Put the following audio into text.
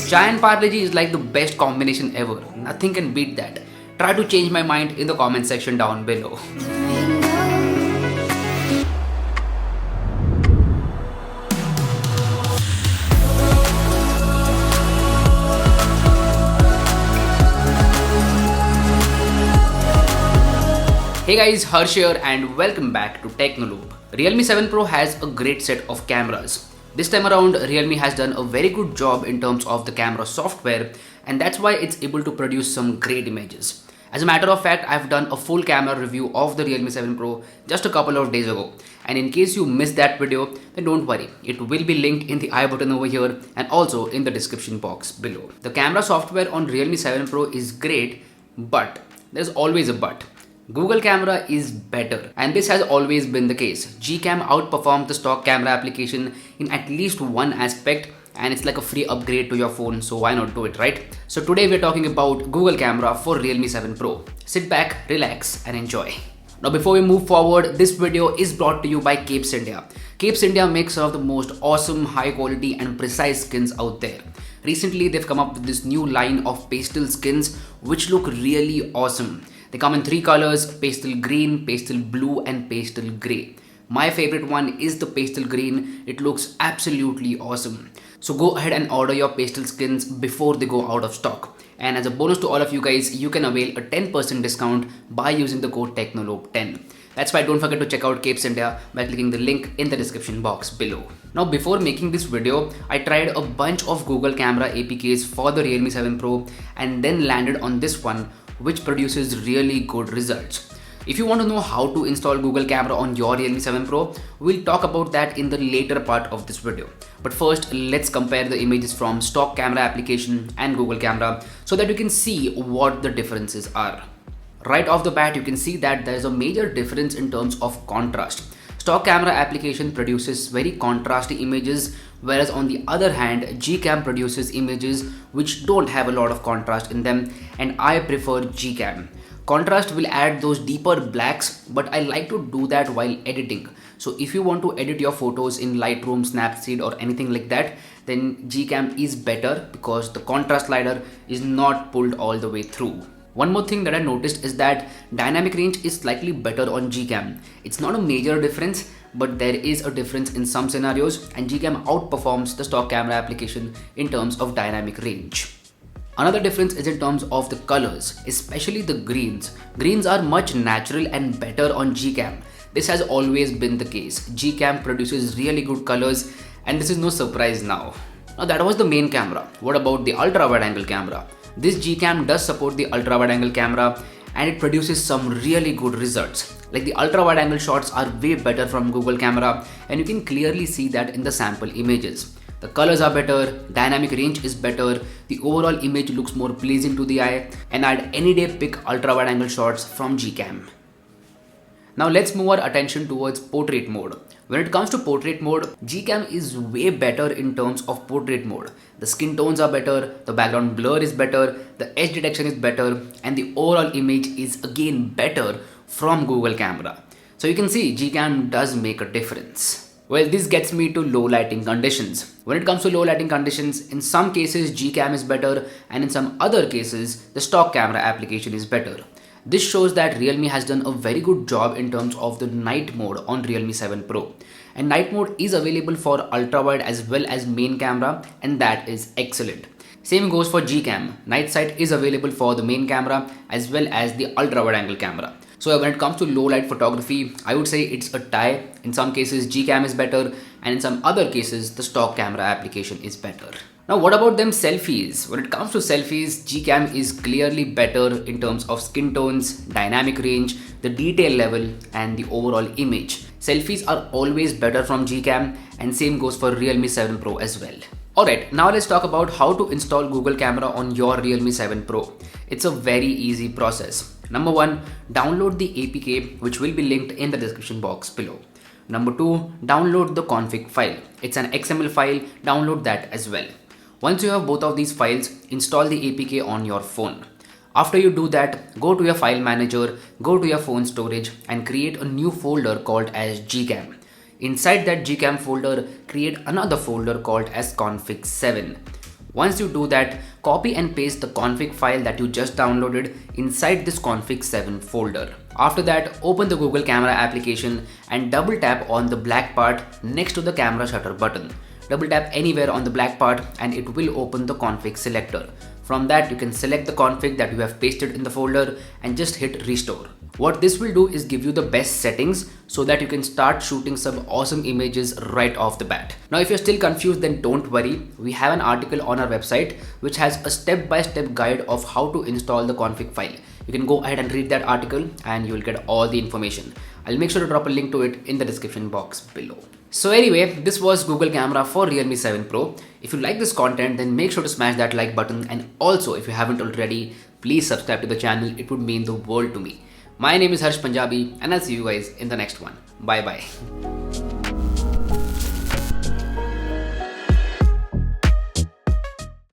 Chai and Parle-G is like the best combination ever. Nothing can beat that. Try to change my mind in the comment section down below. Hey guys, Harsh here and welcome back to Technolobe. Realme 7 Pro has a great set of cameras. This time around, Realme has done a very good job in terms of the camera software, and that's why it's able to produce some great images. As a matter of fact, I've done a full camera review of the Realme 7 Pro just a couple of days ago. And in case you missed that video, then don't worry. It will be linked in the I button over here and also in the description box below. The camera software on Realme 7 Pro is great, but there's always a but. Google camera is better, and this has always been the case. GCam outperforms the stock camera application in at least one aspect, and it's like a free upgrade to your phone, so why not do it, right? So today we're talking about Google camera for Realme 7 Pro. Sit back, relax and enjoy. Now before we move forward, this video is brought to you by Capes India. Capes India makes some of the most awesome, high quality and precise skins out there. Recently they've come up with this new line of pastel skins which look really awesome. They come in three colors: pastel green, pastel blue and pastel grey. My favorite one is the pastel green. It looks absolutely awesome. So go ahead and order your pastel skins before they go out of stock. And as a bonus to all of you guys, you can avail a 10% discount by using the code Technolobe10. That's why don't forget to check out Capes India by clicking the link in the description box below. Now before making this video, I tried a bunch of Google camera APKs for the Realme 7 Pro and then landed on this one, which produces really good results. If you want to know how to install Google camera on your Realme 7 Pro, we'll talk about that in the later part of this video. But first, let's compare the images from stock camera application and Google camera so that you can see what the differences are. Right off the bat, you can see that there's a major difference in terms of contrast. Stock camera application produces very contrasty images, whereas on the other hand, GCam produces images which don't have a lot of contrast in them, and I prefer GCam. Contrast will add those deeper blacks, but I like to do that while editing. So if you want to edit your photos in Lightroom, Snapseed or anything like that, then GCam is better because the contrast slider is not pulled all the way through. One more thing that I noticed is that dynamic range is slightly better on GCam. It's not a major difference, but there is a difference in some scenarios, and GCam outperforms the stock camera application in terms of dynamic range. Another difference is in terms of the colors, especially the greens. Greens are much natural and better on GCam. This has always been the case. GCam produces really good colors, and this is no surprise now. Now that was the main camera. What about the ultra wide angle camera? This GCam does support the ultra wide angle camera and it produces some really good results. Like the ultra wide angle shots are way better from Google camera, and you can clearly see that in the sample images. The colors are better, dynamic range is better, the overall image looks more pleasing to the eye, and I'd any day pick ultra wide angle shots from GCam. Now let's move our attention towards portrait mode. When it comes to portrait mode, GCam is way better in terms of portrait mode. The skin tones are better, the background blur is better, the edge detection is better, and the overall image is again better from Google camera. So you can see GCam does make a difference. Well, this gets me to low lighting conditions. When it comes to low lighting conditions, in some cases GCam is better, and in some other cases the stock camera application is better. This shows that Realme has done a very good job in terms of the night mode on Realme 7 Pro. And night mode is available for ultra wide as well as main camera, and that is excellent. Same goes for GCam. Night sight is available for the main camera as well as the ultra wide angle camera. So when it comes to low light photography, I would say it's a tie. In some cases GCam is better, and in some other cases the stock camera application is better. Now what about them selfies? When it comes to selfies, GCam is clearly better in terms of skin tones, dynamic range, the detail level and the overall image. Selfies are always better from GCam, and same goes for Realme 7 Pro as well. Alright, now let's talk about how to install Google camera on your Realme 7 Pro. It's a very easy process. Number 1, download the APK, which will be linked in the description box below. Number 2, download the config file. It's an XML file, download that as well. Once you have both of these files, install the APK on your phone. After you do that, go to your file manager, go to your phone storage and create a new folder called as GCam. Inside that GCam folder, create another folder called as config7. Once you do that, copy and paste the config file that you just downloaded inside this config 7 folder. After that, open the Google Camera application and double tap on the black part next to the camera shutter button. Double tap anywhere on the black part and it will open the config selector. From that, you can select the config that you have pasted in the folder and just hit restore. What this will do is give you the best settings so that you can start shooting some awesome images right off the bat. Now, if you're still confused, then don't worry. We have an article on our website which has a step-by-step guide of how to install the config file. You can go ahead and read that article and you will get all the information. I'll make sure to drop a link to it in the description box below. So anyway, this was Google Camera for Realme 7 Pro. If you like this content, then make sure to smash that like button, and also if you haven't already, please subscribe to the channel. It would mean the world to me. My name is Harsh Punjabi and I'll see you guys in the next one. Bye bye.